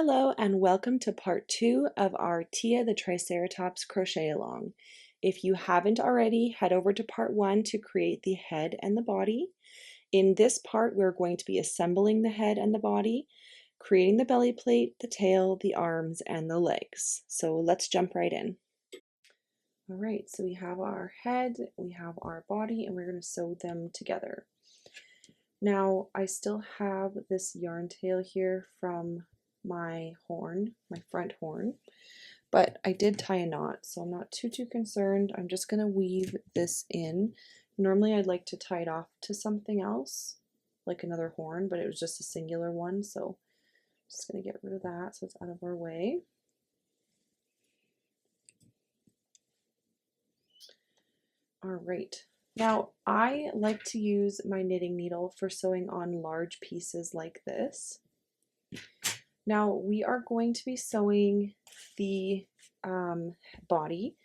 Hello and welcome to part 2 of our Tia the Triceratops crochet along. If you haven't already, head over to part 1 to create the head and the body. In this part, we're going to be assembling the head and the body, creating the belly plate, the tail, the arms, and the legs. So let's jump right in. All right, so we have our head, we have our body, and we're going to sew them together. Now, I still have this yarn tail here from my horn, my front horn, but I did tie a knot, so I'm not too concerned. I'm just going to weave this in. Normally I'd like to tie it off to something else, like another horn, but it was just a singular one, so I'm just going to get rid of that so it's out of our way. All right. Now, I like to use my knitting needle for sewing on large pieces like this. Now, we are going to be sewing the body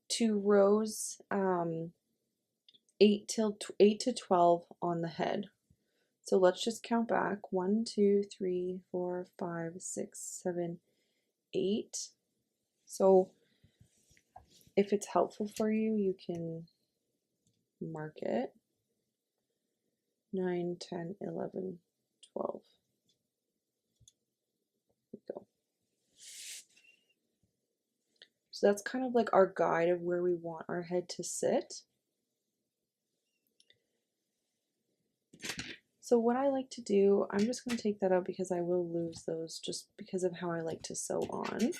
to rows 8 to 12 on the head. So let's just count back. 1, 2, 3, 4, 5, 6, 7, 8. So if it's helpful for you, you can mark it. 9, 10, 11, 12. There we go. So that's kind of like our guide of where we want our head to sit. So what I like to do, I'm just going to take that out because I will lose those just because of how I like to sew on.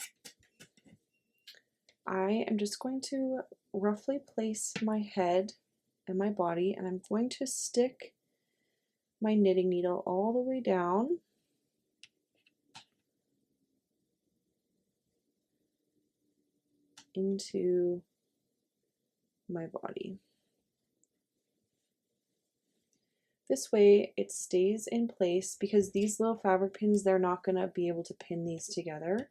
I am just going to roughly place my head and my body, and I'm going to stick my knitting needle all the way down into my body. This way it stays in place because these little fabric pins, they're not going to be able to pin these together.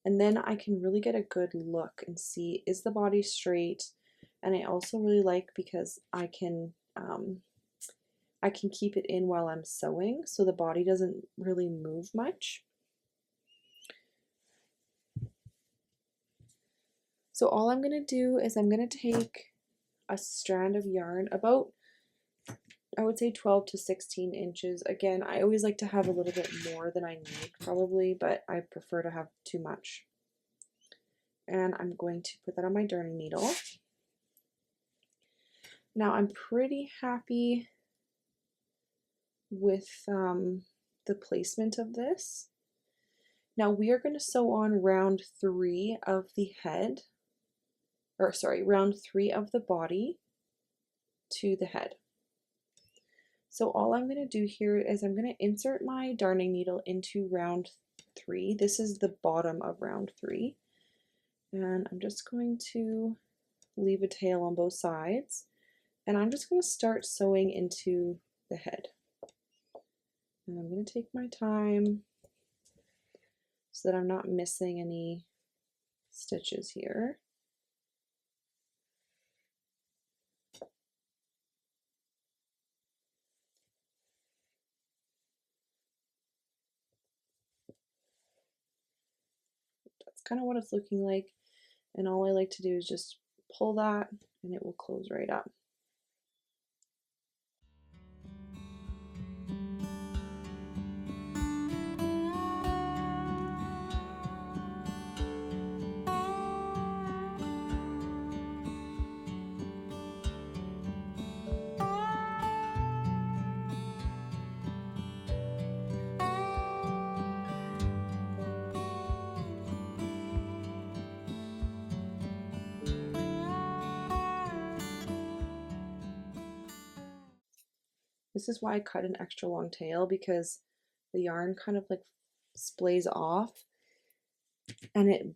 And then I can really get a good look and see, is the body straight? And I also really like because I can keep it in while I'm sewing, so the body doesn't really move much. So all I'm going to do is I'm going to take a strand of yarn about, I would say 12 to 16 inches. Again, I always like to have a little bit more than I need probably, but I prefer to have too much. And I'm going to put that on my darning needle. Now I'm pretty happy with the placement of this. Now we are going to sew on round 3 of the head, or sorry, round 3 of the body to the head. So all I'm going to do here is I'm going to insert my darning needle into round 3. This is the bottom of round 3. And I'm just going to leave a tail on both sides. And I'm just going to start sewing into the head. And I'm going to take my time so that I'm not missing any stitches here. That's kind of what it's looking like. And all I like to do is just pull that and it will close right up. This is why I cut an extra long tail, because the yarn kind of like splays off and it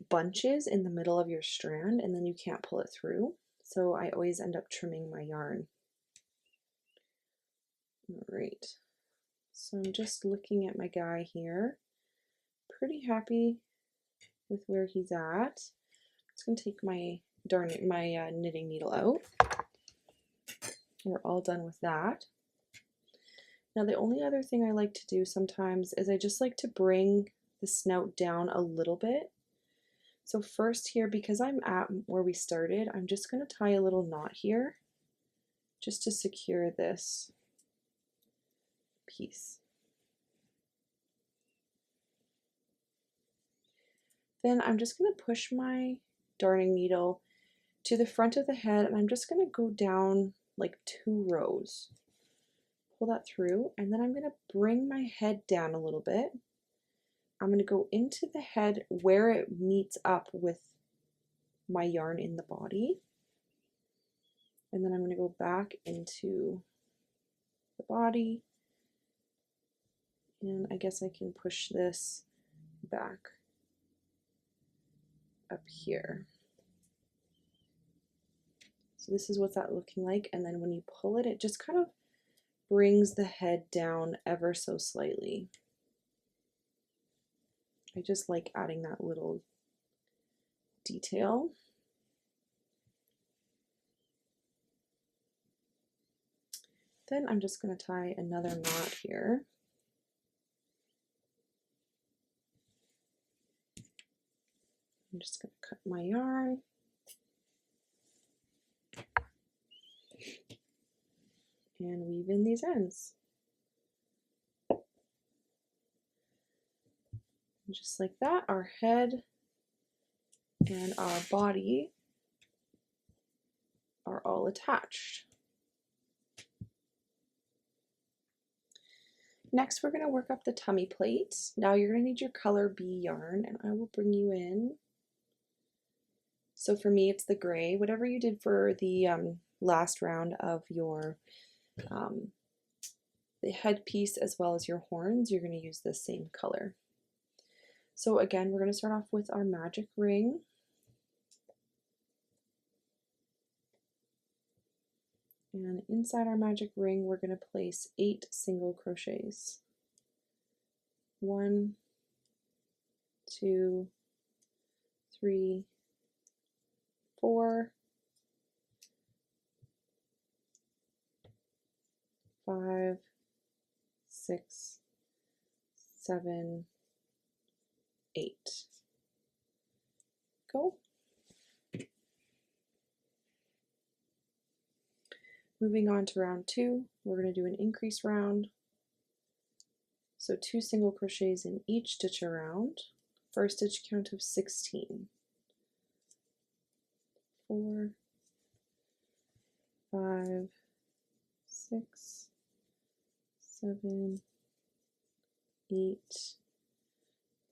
bunches in the middle of your strand and then you can't pull it through. So I always end up trimming my yarn. All right, so I'm just looking at my guy here. Pretty happy with where he's at. I'm just gonna take my knitting needle out. We're all done with that. Now the only other thing I like to do sometimes is I just like to bring the snout down a little bit. So first here, because I'm at where we started, I'm just going to tie a little knot here just to secure this piece. Then I'm just going to push my darning needle to the front of the head, and I'm just going to go down like 2 rows. Pull that through, and then I'm going to bring my head down a little bit. I'm going to go into the head where it meets up with my yarn in the body, and then I'm going to go back into the body, and I guess I can push this back up here. So this is what's that looking like, and then when you pull it, it just kind of brings the head down ever so slightly. I just like adding that little detail. Then I'm just going to tie another knot here. I'm just going to cut my yarn. And weave in these ends. And just like that, our head and our body are all attached. Next, we're going to work up the tummy plate. Now you're going to need your color B yarn, and I will bring you in. So for me, it's the gray. Whatever you did for the last round of your the headpiece as well as your horns, you're going to use the same color. So again, we're going to start off with our magic ring. And inside our magic ring, we're going to place 8 single crochets. 1, 2, 3, 4, 5, 6, 7, 8. Go. Moving on to round 2, we're going to do an increase round. So 2 single crochets in each stitch around for a stitch count of 16. 4, 5, 6, 7, 8,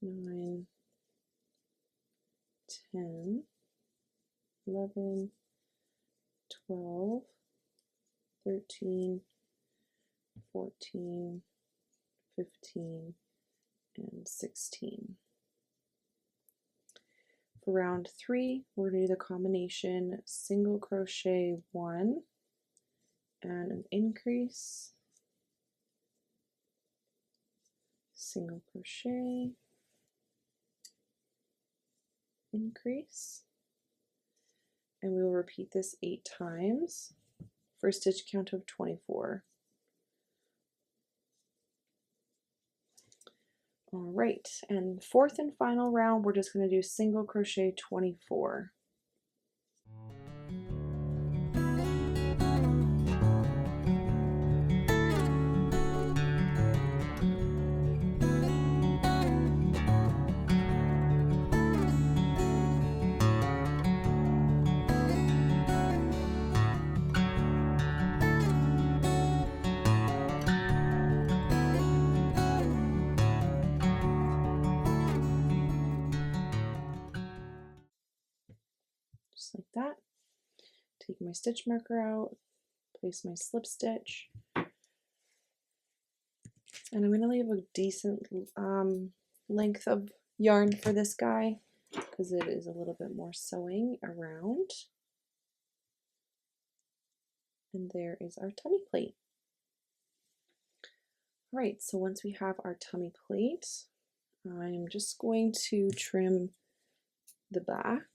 9, 10, 11, 12, 13, 14, 15, and 16. For round 3, we're going to do the combination single crochet 1 and an increase, single crochet, increase, and we will repeat this 8 times for a stitch count of 24. All right, and fourth and final round, we're just going to do single crochet 24. Just like that. Take my stitch marker out, place my slip stitch, and I'm going to leave a decent length of yarn for this guy because it is a little bit more sewing around. And there is our tummy plate. All right, so once we have our tummy plate, I'm just going to trim the back.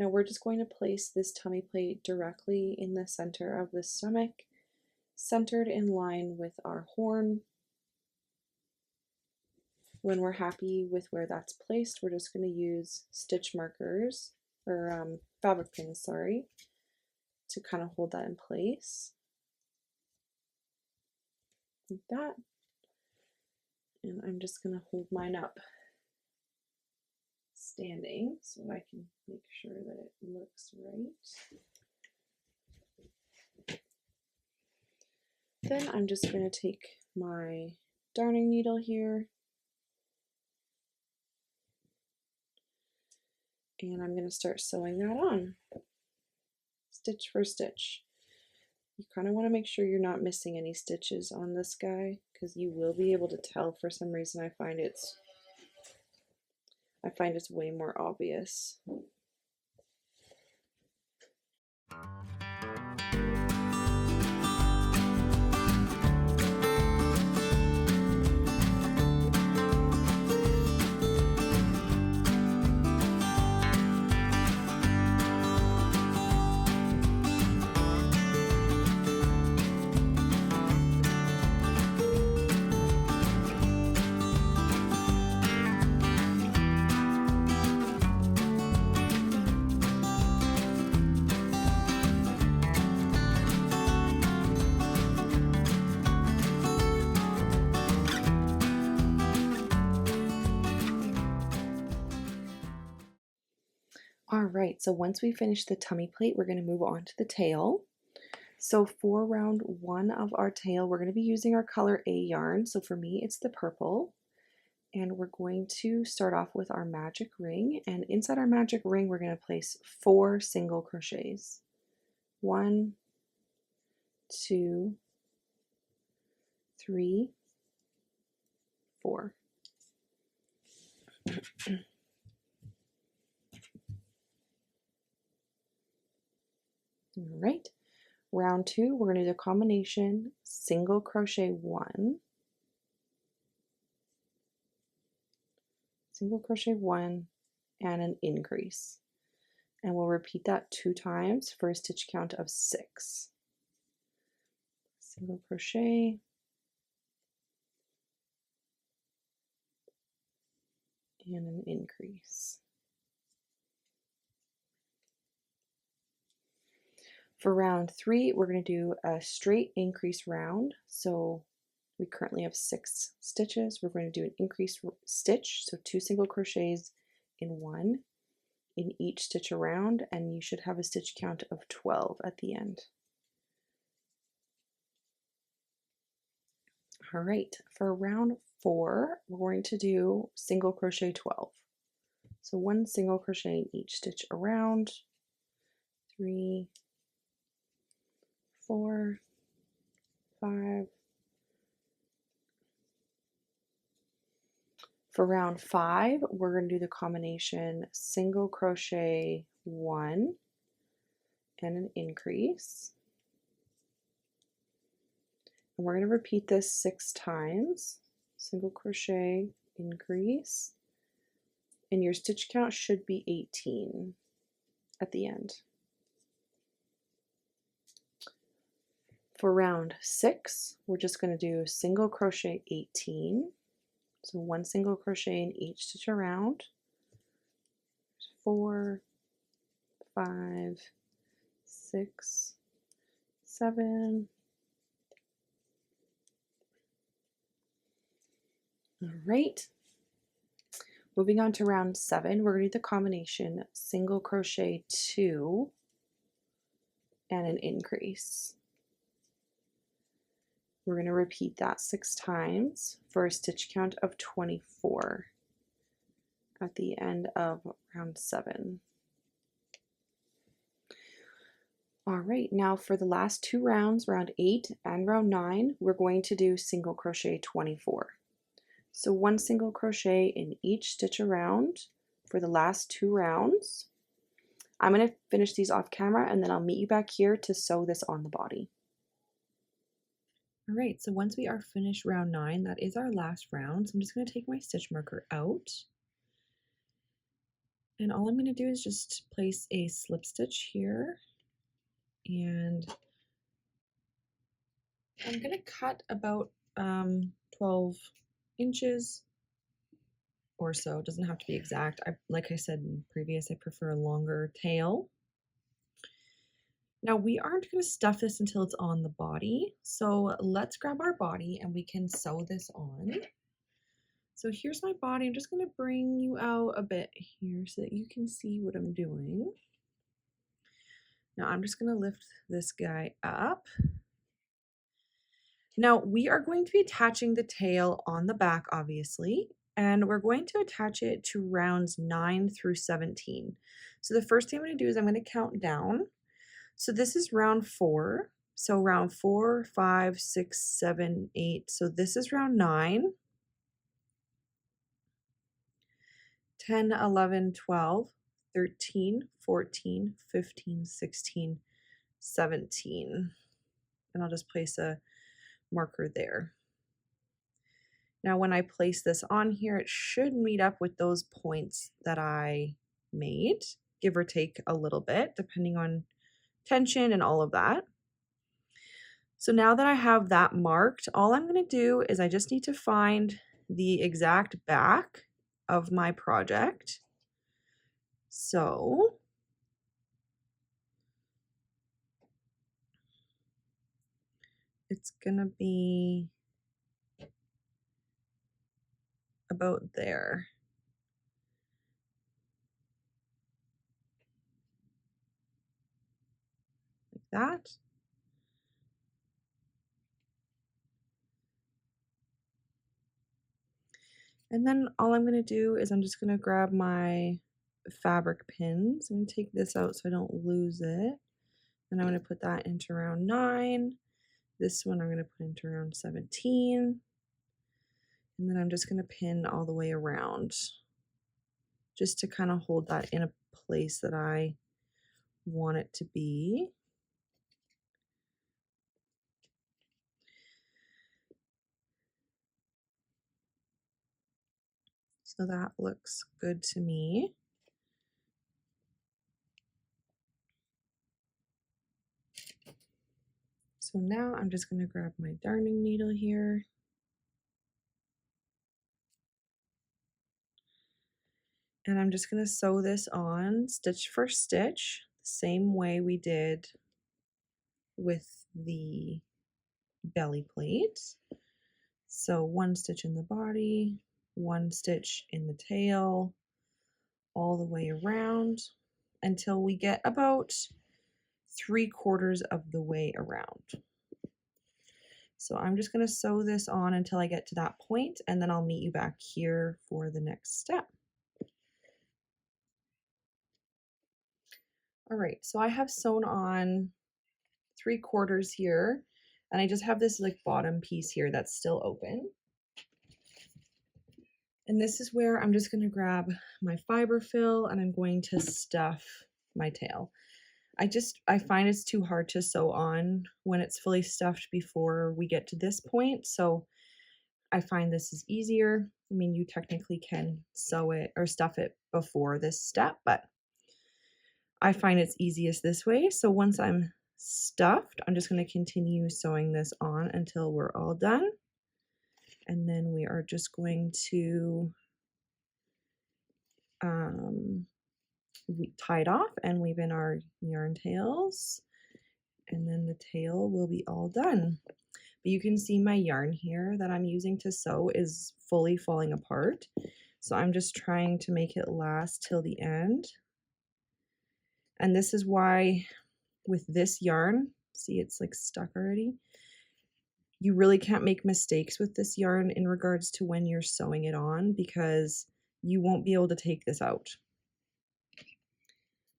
Now we're just going to place this tummy plate directly in the center of the stomach, centered in line with our horn. When we're happy with where that's placed, we're just going to use stitch markers, or fabric pins, sorry, to kind of hold that in place. Like that. And I'm just going to hold mine up standing so I can make sure that it looks right. Then I'm just going to take my darning needle here and I'm going to start sewing that on, stitch for stitch. You kind of want to make sure you're not missing any stitches on this guy, because you will be able to tell. For some reason I find it's way more obvious. All right, so once we finish the tummy plate, we're going to move on to the tail. So for round 1 of our tail, we're going to be using our color A yarn. So for me, it's the purple. And we're going to start off with our magic ring. And inside our magic ring, we're going to place 4 single crochets. 1, 2, 3, 4. All right, round 2, we're going to do the combination single crochet 1, single crochet 1, and an increase. And we'll repeat that 2 times for a stitch count of 6. Single crochet, and an increase. For round 3, we're going to do a straight increase round. So we currently have 6 stitches. We're going to do an increase stitch, so 2 single crochets in 1 in each stitch around, and you should have a stitch count of 12 at the end. All right, for round 4, we're going to do single crochet 12. So 1 single crochet in each stitch around, 3, 4, 5. For round 5, we're going to do the combination single crochet 1 and an increase. And we're going to repeat this 6 times. Single crochet, increase, and your stitch count should be 18 at the end. For round 6, we're just going to do single crochet 18. So 1 single crochet in each stitch around. 4, 5, 6, 7. All right. Moving on to round 7, we're going to do the combination single crochet 2 and an increase. We're going to repeat that 6 times for a stitch count of 24 at the end of round 7. All right, now for the last 2 rounds, round 8 and round 9, we're going to do single crochet 24. So 1 single crochet in each stitch around for the last 2 rounds. I'm going to finish these off camera and then I'll meet you back here to sew this on the body. All right, so once we are finished round 9, that is our last round. So I'm just going to take my stitch marker out. And all I'm going to do is just place a slip stitch here, and I'm going to cut about 12 inches or so. It doesn't have to be exact. Like I said in previous, I prefer a longer tail. Now we aren't going to stuff this until it's on the body. So let's grab our body and we can sew this on. So here's my body. I'm just going to bring you out a bit here so that you can see what I'm doing. Now I'm just going to lift this guy up. Now we are going to be attaching the tail on the back, obviously, and we're going to attach it to rounds 9 through 17. So the first thing I'm going to do is I'm going to count down. So this is round 4. So round 4, 5, 6, 7, 8. So this is round 9. 10, 11, 12, 13, 14, 15, 16, 17. And I'll just place a marker there. Now when I place this on here, it should meet up with those points that I made, give or take a little bit, depending on tension and all of that. So now that I have that marked, all I'm going to do is I just need to find the exact back of my project. So it's going to be about there. Like that. And then all I'm going to do is I'm just going to grab my fabric pins. I'm going to take this out so I don't lose it. And I'm going to put that into round 9. This one I'm going to put into round 17. And then I'm just going to pin all the way around just to kind of hold that in a place that I want it to be. So that looks good to me. So now I'm just going to grab my darning needle here. And I'm just going to sew this on stitch for stitch, the same way we did with the belly plate. So 1 stitch in the body, 1 stitch in the tail, all the way around until we get about 3/4 of the way around. So I'm just going to sew this on until I get to that point, and then I'll meet you back here for the next step. All right, so I have sewn on 3/4 here, and I just have this like bottom piece here that's still open. And this is where I'm just going to grab my fiber fill and I'm going to stuff my tail. I find it's too hard to sew on when it's fully stuffed before we get to this point. So I find this is easier. I mean, you technically can sew it or stuff it before this step, but I find it's easiest this way. So once I'm stuffed, I'm just going to continue sewing this on until we're all done. And then we are just going to tie it off and weave in our yarn tails, and then the tail will be all done. But you can see my yarn here that I'm using to sew is fully falling apart, so I'm just trying to make it last till the end. And this is why with this yarn, see it's like stuck already, you really can't make mistakes with this yarn in regards to when you're sewing it on, because you won't be able to take this out.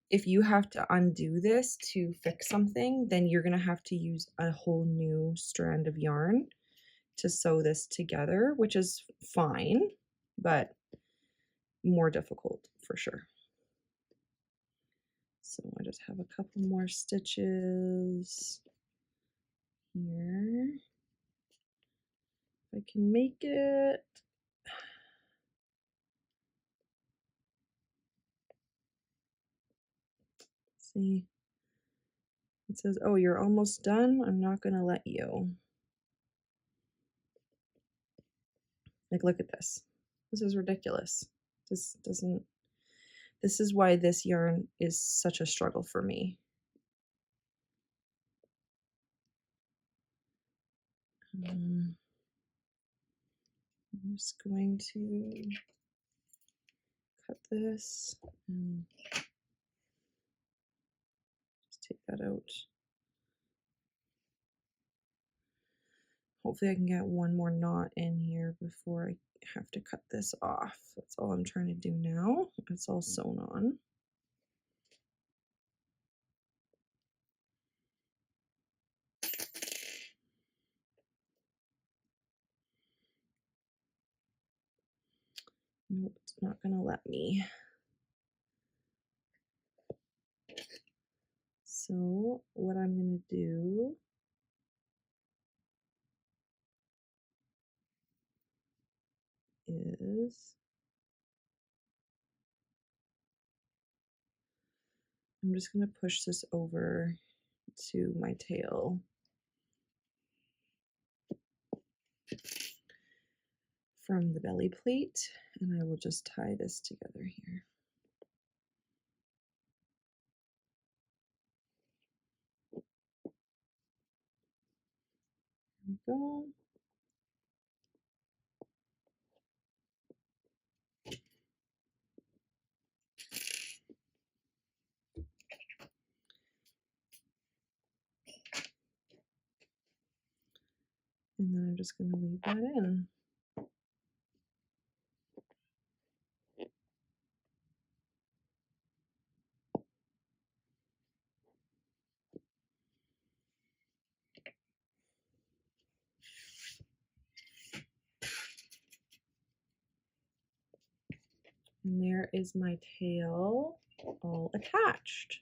If you have to undo this to fix something, then you're going to have to use a whole new strand of yarn to sew this together, which is fine, but more difficult for sure. So I just have a couple more stitches here. If I can make it. See, it says, oh, you're almost done. I'm not going to let you. Like, look at this. This is ridiculous. This doesn't, this is why this yarn is such a struggle for me. I'm just going to cut this and just take that out. Hopefully I can get one more knot in here before I have to cut this off. That's all I'm trying to do now. It's all sewn on. Nope, it's not gonna let me. So what I'm gonna do is I'm just gonna push this over to my tail from the belly plate, and I will just tie this together here. There we go. And then I'm just gonna leave that in. And there is my tail all attached.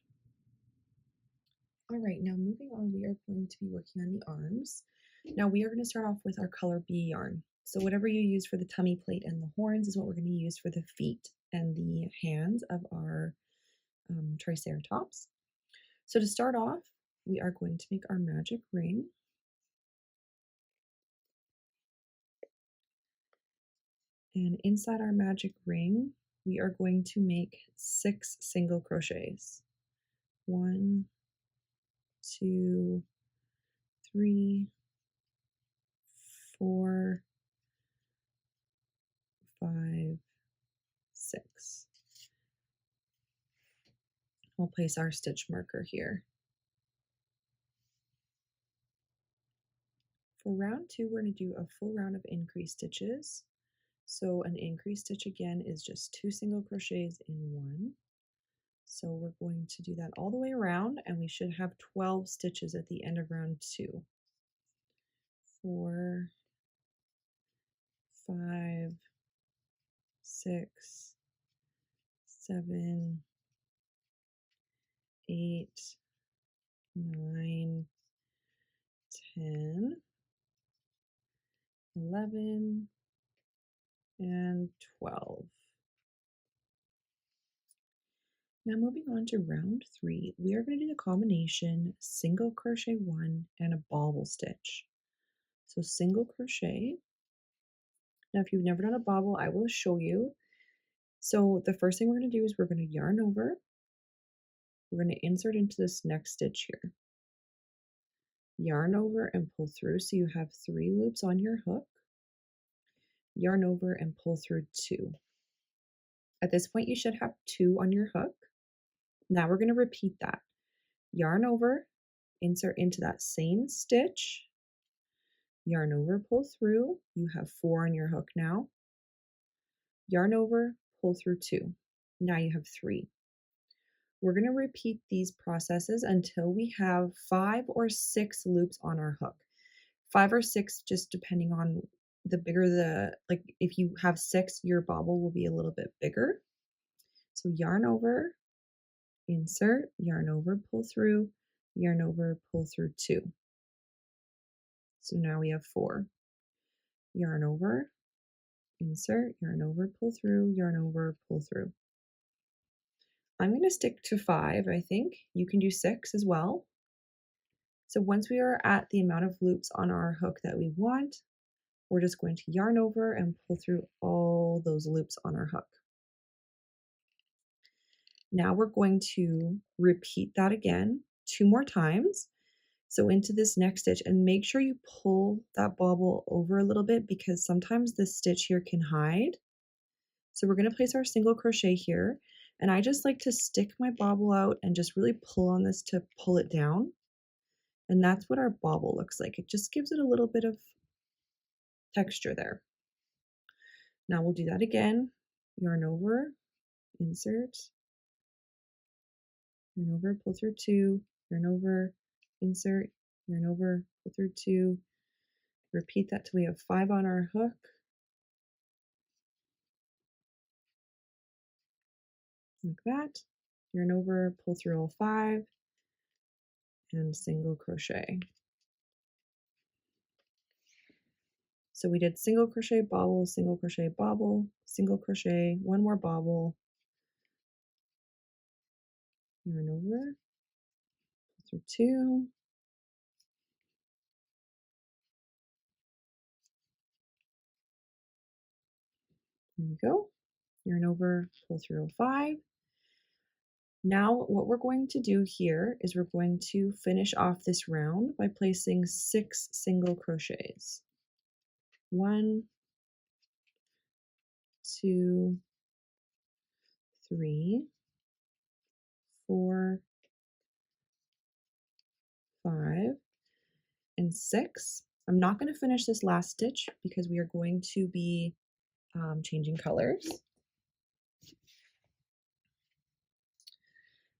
All right, now moving on, we are going to be working on the arms. Now we are going to start off with our color B yarn. So whatever you use for the tummy plate and the horns is what we're going to use for the feet and the hands of our Triceratops. So to start off, we are going to make our magic ring. And inside our magic ring, we are going to make 6 single crochets. 1, 2, 3, 4, 5, 6. We'll place our stitch marker here. For round 2, we're going to do a full round of increased stitches. So an increased stitch again is just 2 single crochets in 1. So we're going to do that all the way around, and we should have 12 stitches at the end of round 2. 4, 5, 6, 7, 8, 9, 10, 11, and 12. Now moving on to round 3, we are going to do the combination single crochet 1 and a bobble stitch. So single crochet. Now if you've never done a bobble, I will show you. So the first thing we're going to do is we're going to yarn over. We're going to insert into this next stitch here. Yarn over and pull through, so you have 3 loops on your hook. Yarn over and pull through 2. At this point you should have 2 on your hook. Now we're going to repeat that. Yarn over, insert into that same stitch, yarn over, pull through, you have 4 on your hook now. Yarn over, pull through 2. Now you have 3. We're going to repeat these processes until we have 5 or 6 loops on our hook. 5 or 6 just depending on the bigger the, like if you have 6, your bobble will be a little bit bigger. So yarn over, insert, yarn over, pull through, yarn over, pull through 2. So now we have 4. Yarn over, insert, yarn over, pull through, yarn over, pull through. I'm going to stick to 5, I think. You can do 6 as well. So once we are at the amount of loops on our hook that we want, we're just going to yarn over and pull through all those loops on our hook. Now we're going to repeat that again 2 more times. So into this next stitch, and make sure you pull that bobble over a little bit because sometimes this stitch here can hide. So we're going to place our single crochet here, and I just like to stick my bobble out and just really pull on this to pull it down. And that's what our bobble looks like. It just gives it a little bit of texture there. Now we'll do that again. Yarn over, insert, yarn over, pull through 2, yarn over, insert, yarn over, pull through 2. Repeat that till we have 5 on our hook. Like that. Yarn over, pull through all 5, and single crochet. So we did single crochet, bobble, single crochet, bobble, single crochet, 1 more bobble, yarn over, pull through 2, here we go, yarn over, pull through all 5. Now what we're going to do here is we're going to finish off this round by placing 6 single crochets. 1, 2, 3, 4, 5, and 6. I'm not going to finish this last stitch because we are going to be changing colors.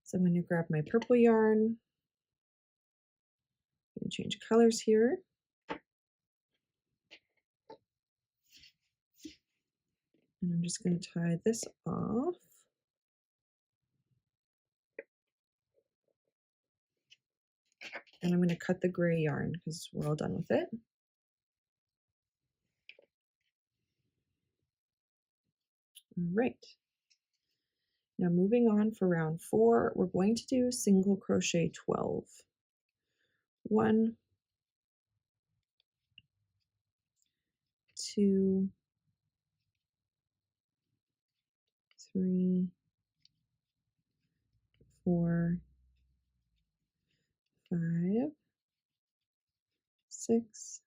So I'm going to grab my purple yarn and change colors here. And I'm just going to tie this off. And I'm going to cut the gray yarn because we're all done with it. All right. Now moving on for round 4, we're going to do single crochet 12. 1, 2, 3, 4, 5, 6,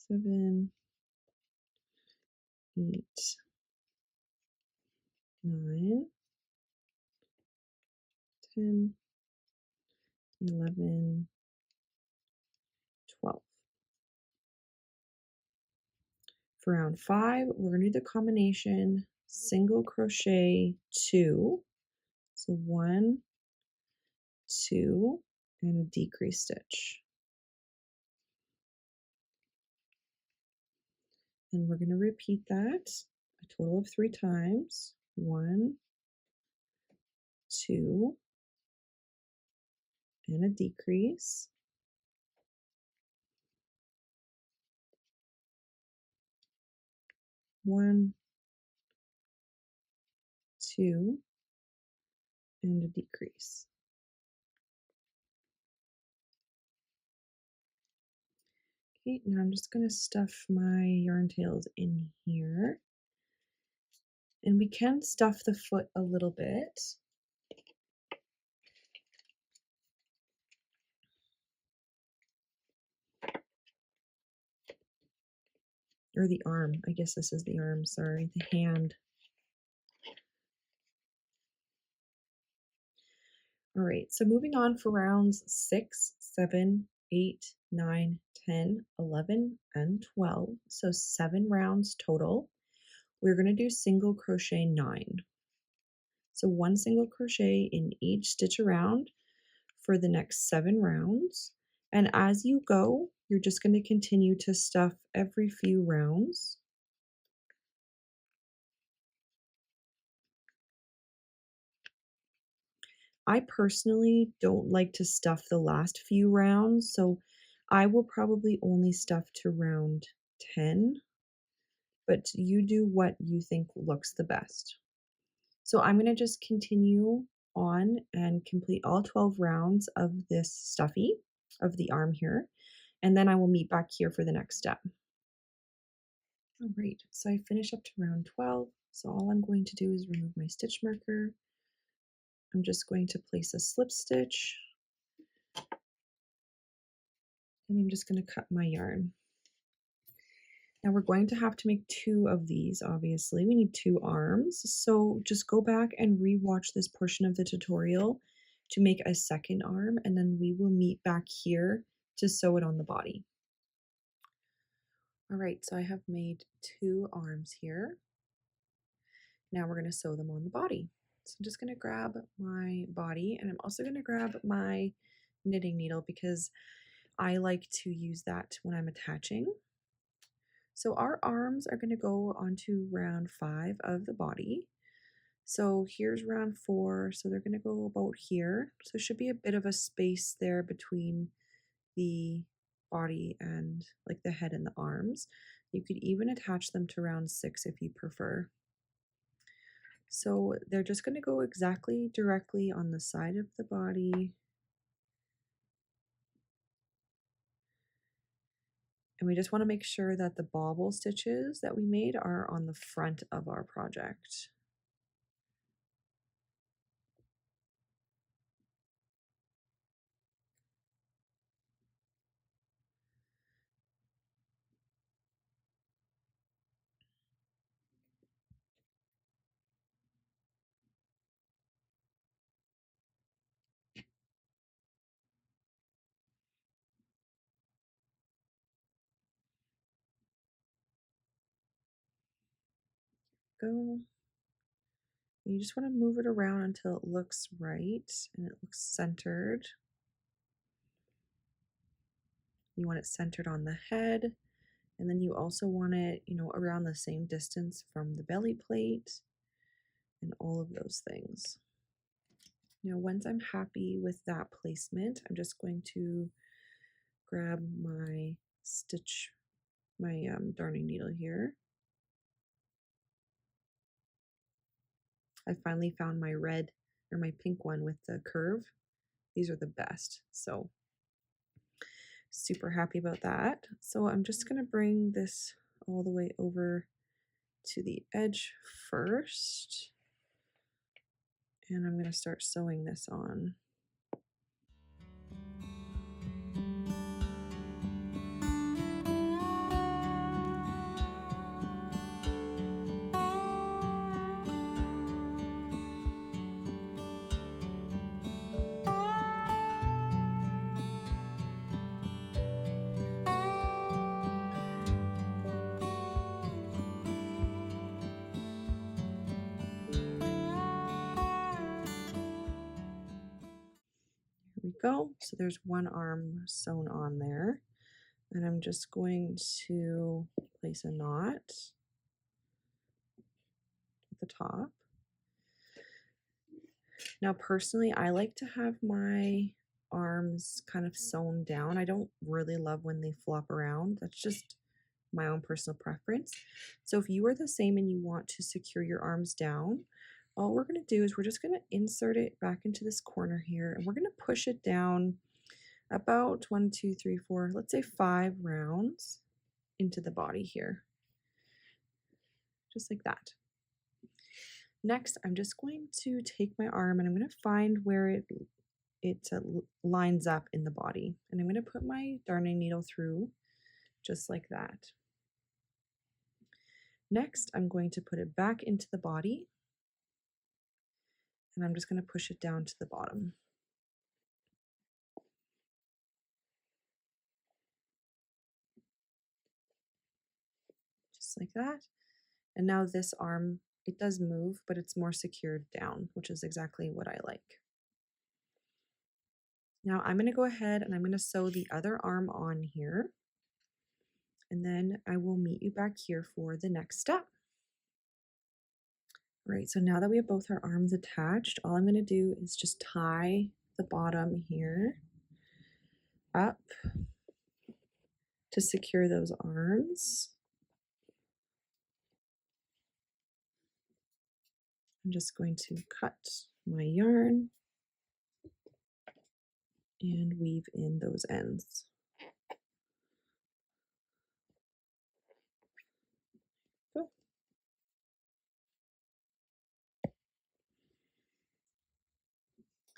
7, 8, 9, 10, 11, 12. For round 5, we're going to do the combination single crochet 2. So 1, 2, and a decrease stitch. And we're going to repeat that a total of 3 times. 1, 2, and a decrease. 1, 2, and a decrease. Okay, now I'm just going to stuff my yarn tails in here. And we can stuff the foot a little bit. Or the arm. I guess this is the arm, sorry, the hand. All right, so moving on for rounds 6, 7, 8, 9, 10, 11, and 12. So 7 rounds total. We're going to do single crochet 9. So 1 single crochet in each stitch around for the next 7 rounds. And as you go, you're just going to continue to stuff every few rounds. I personally don't like to stuff the last few rounds, so I will probably only stuff to round 10, but you do what you think looks the best. So I'm going to just continue on and complete all 12 rounds of this stuffy of the arm here, and then I will meet back here for the next step. All right, so I finish up to round 12. So all I'm going to do is remove my stitch marker. I'm just going to place a slip stitch, and I'm just going to cut my yarn. Now we're going to have to make 2 of these, obviously. We need 2 arms. So just go back and re-watch this portion of the tutorial to make a second arm, and then we will meet back here to sew it on the body. All right, so I have made 2 arms here. Now we're going to sew them on the body. So I'm just going to grab my body, and I'm also going to grab my knitting needle because I like to use that when I'm attaching. So our arms are going to go onto round 5 of the body. So here's round 4, so they're going to go about here. So there should be a bit of a space there between the body and like the head and the arms. You could even attach them to round 6 if you prefer. So they're just going to go exactly directly on the side of the body. And we just want to make sure that the bobble stitches that we made are on the front of our project. Go. You just want to move it around until it looks right and it looks centered. You want it centered on the head, and then you also want it, around the same distance from the belly plate and all of those things. Now, once I'm happy with that placement, I'm just going to grab my darning needle here. I finally found my red or my pink one with the curve. These are the best, so super happy about that. So I'm just going to bring this all the way over to the edge first, and I'm going to start sewing this on. We go. So there's one arm sewn on there, and I'm just going to place a knot at the top. Now personally, I like to have my arms kind of sewn down. I don't really love when they flop around. That's just my own personal preference. So if you are the same and you want to secure your arms down, all we're going to do is we're just going to insert it back into this corner here, and we're going to push it down about 1, 2, 3, 4, let's say 5 rounds into the body here, just like that. Next, I'm just going to take my arm and I'm going to find where it lines up in the body, and I'm going to put my darning needle through just like that. Next, I'm going to put it back into the body, and I'm just going to push it down to the bottom. Just like that. And now this arm, it does move, but it's more secured down, which is exactly what I like. Now I'm going to go ahead and I'm going to sew the other arm on here, and then I will meet you back here for the next step. All right, so now that we have both our arms attached, all I'm going to do is just tie the bottom here up to secure those arms. I'm just going to cut my yarn and weave in those ends. Go.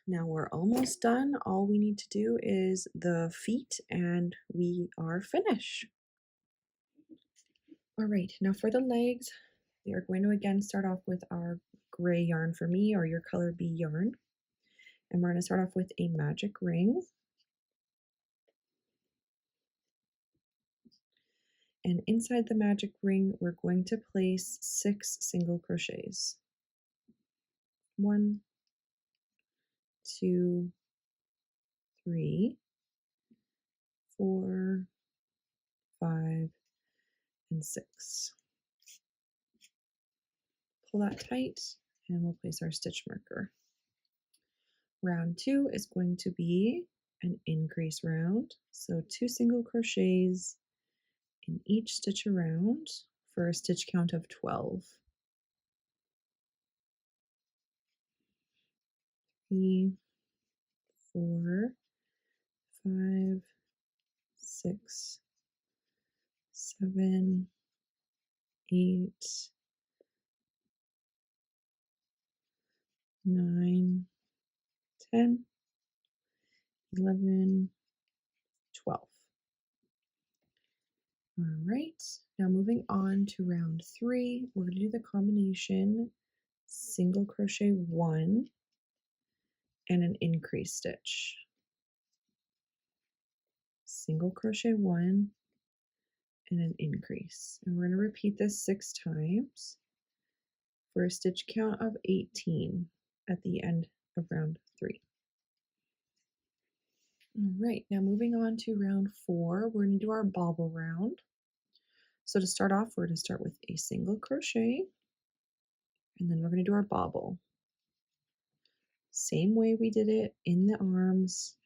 Now we're almost done. All we need to do is the feet and we are finished. All right, now for the legs, we are going to again start off with our gray yarn for me, or your color B yarn. And we're going to start off with a magic ring. And inside the magic ring, we're going to place 6 single crochets. 1, 2, 3, 4, 5, and 6. Pull that tight and we'll place our stitch marker. Round 2 is going to be an increase round. So 2 single crochets in each stitch around for a stitch count of 12. 3, 4, 5, 6, 7, 8, 9, 10, 11, 12. All right, now moving on to round 3, we're going to do the combination single crochet 1 and an increase stitch. Single crochet 1 and an increase. And we're going to repeat this 6 times for a stitch count of 18 at the end of round 3. All right, now moving on to round 4, we're going to do our bobble round. So to start off, we're going to start with a single crochet, and then we're going to do our bobble. Same way we did it in the arms.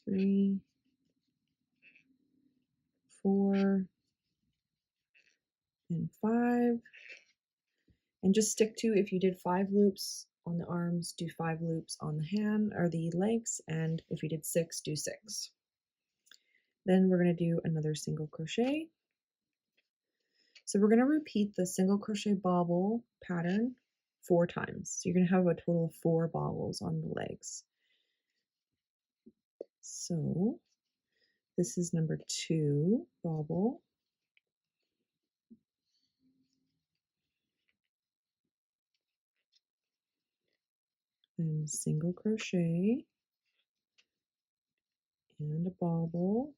3, 4, and 5. And just stick to, if you did 5 loops on the arms, do 5 loops on the hand or the legs, and if you did 6, do 6. Then we're going to do another single crochet. So we're going to repeat the single crochet bobble pattern 4 times. So you're going to have a total of 4 bobbles on the legs. So this is number 2 bobble. Then single crochet and a bobble.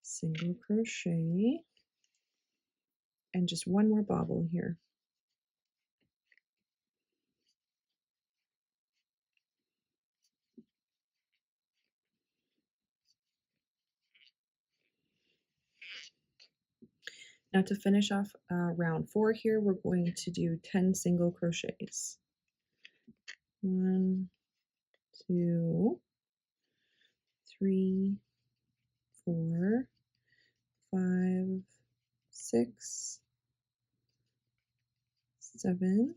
Single crochet and just one more bobble here. Now to finish off round 4 here, we're going to do 10 single crochets. 1, 2, 3, 4, 5, 6, 7,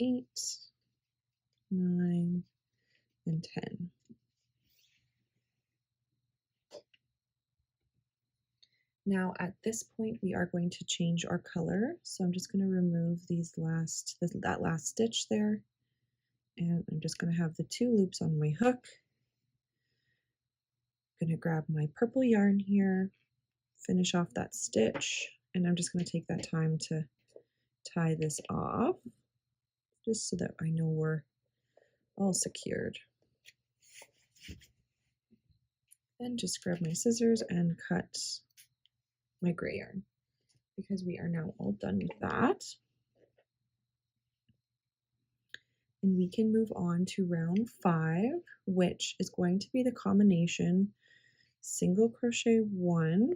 8, 9, and 10. Now at this point we are going to change our color, so I'm just going to remove that last stitch there, and I'm just going to have the 2 loops on my hook. I'm going to grab my purple yarn here, finish off that stitch, and I'm just going to take that time to tie this off just so that I know we're all secured. Then just grab my scissors and cut my gray yarn, because we are now all done with that. And we can move on to round 5, which is going to be the combination single crochet 1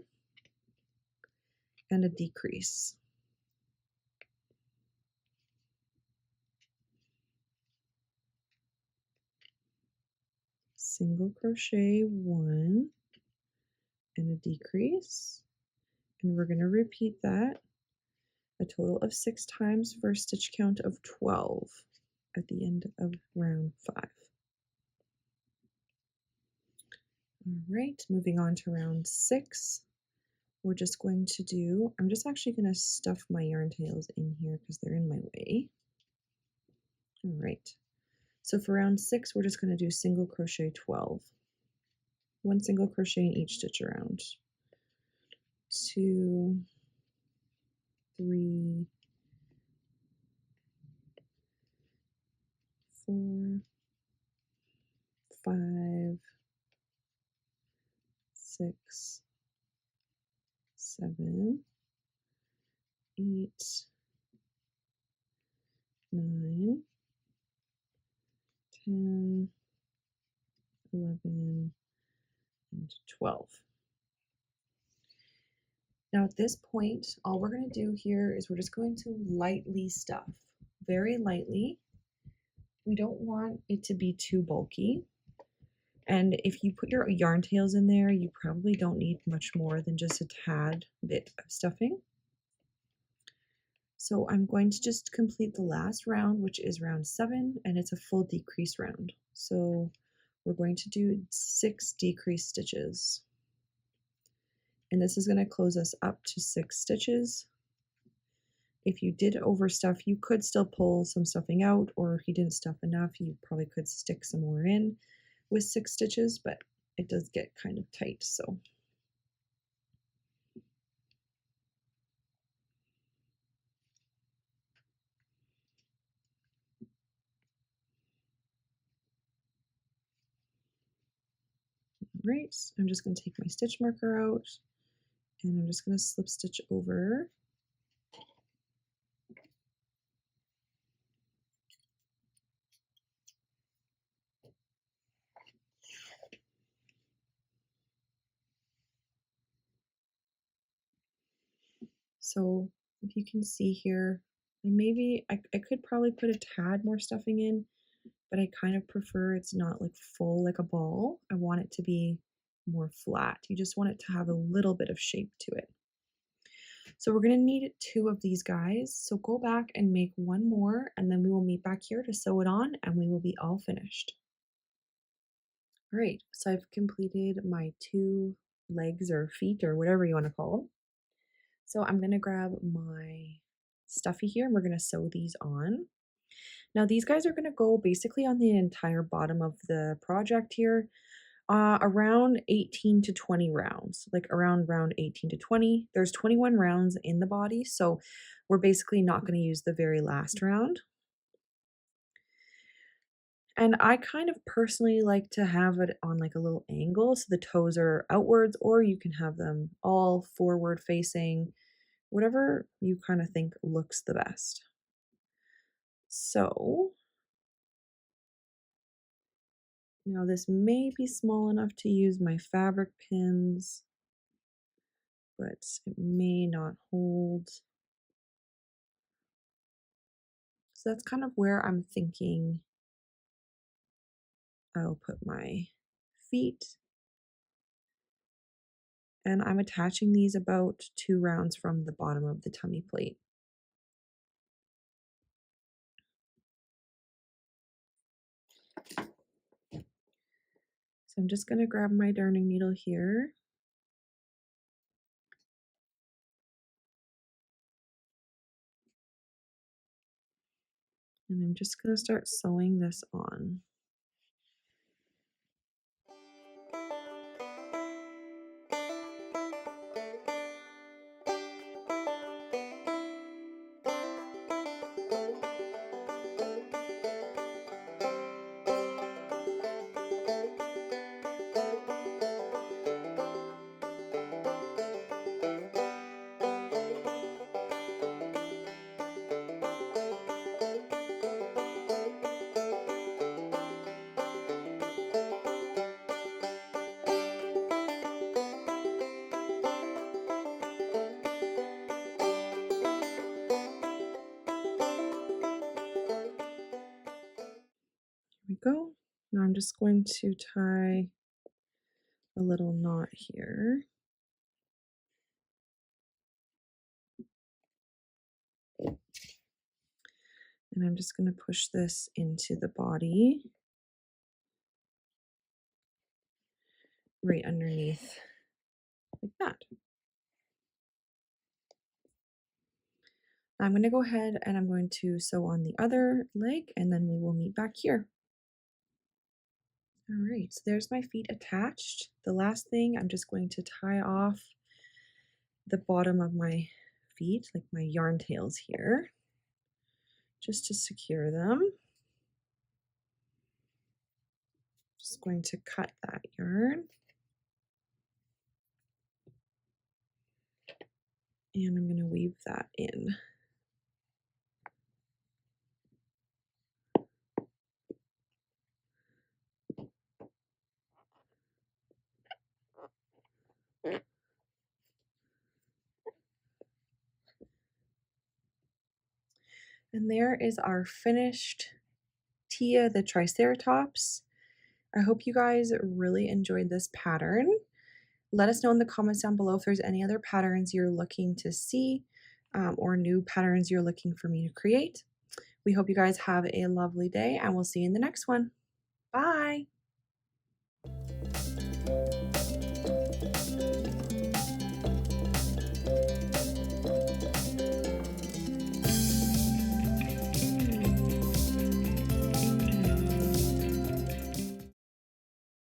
and a decrease. single crochet 1 and a decrease, and we're going to repeat that a total of 6 times for a stitch count of 12 at the end of round 5. All right, moving on to round 6. We're just going to do, I'm just actually going to stuff my yarn tails in here because they're in my way. All right, so for round 6, we're just going to do single crochet 12. 1 single crochet in each stitch around. 2, 3, 4, 5, 6, 7, 8, 9, 10, 11, and 12. Now at this point, all we're going to do here is we're just going to lightly stuff, very lightly. We don't want it to be too bulky. And if you put your yarn tails in there, you probably don't need much more than just a tad bit of stuffing. So I'm going to just complete the last round, which is round 7, and it's a full decrease round. So we're going to do 6 decrease stitches. And this is going to close us up to 6 stitches. If you did overstuff, you could still pull some stuffing out, or if you didn't stuff enough, you probably could stick some more in with 6 stitches, but it does get kind of tight, so. Right, I'm just going to take my stitch marker out, and I'm just going to slip stitch over. So if you can see here, maybe I could probably put a tad more stuffing in, but I kind of prefer it's not like full like a ball. I want it to be more flat. You just want it to have a little bit of shape to it. So we're going to need 2 of these guys. So go back and make 1 more, and then we will meet back here to sew it on, and we will be all finished. All right, so I've completed my 2 legs or feet or whatever you want to call them. So I'm going to grab my stuffy here, and we're going to sew these on. Now these guys are going to go basically on the entire bottom of the project here, around 18 to 20 rounds, like around round 18 to 20. There's 21 rounds in the body, so we're basically not going to use the very last round. And I kind of personally like to have it on like a little angle so the toes are outwards, or you can have them all forward facing, whatever you kind of think looks the best. So now this may be small enough to use my fabric pins, but it may not hold. So that's kind of where I'm thinking I'll put my feet. And I'm attaching these about 2 rounds from the bottom of the tummy plate. So I'm just going to grab my darning needle here. And I'm just going to start sewing this on. Now I'm just going to tie a little knot here. And I'm just going to push this into the body right underneath like that. I'm going to go ahead and I'm going to sew on the other leg and then we will meet back here. All right, so there's my feet attached. The last thing, I'm just going to tie off the bottom of my feet, like my yarn tails here, just to secure them. Just going to cut that yarn. And I'm going to weave that in. And there is our finished Tia the Triceratops. I hope you guys really enjoyed this pattern. Let us know in the comments down below if there's any other patterns you're looking to see or new patterns you're looking for me to create. We hope you guys have a lovely day and we'll see you in the next one. Bye!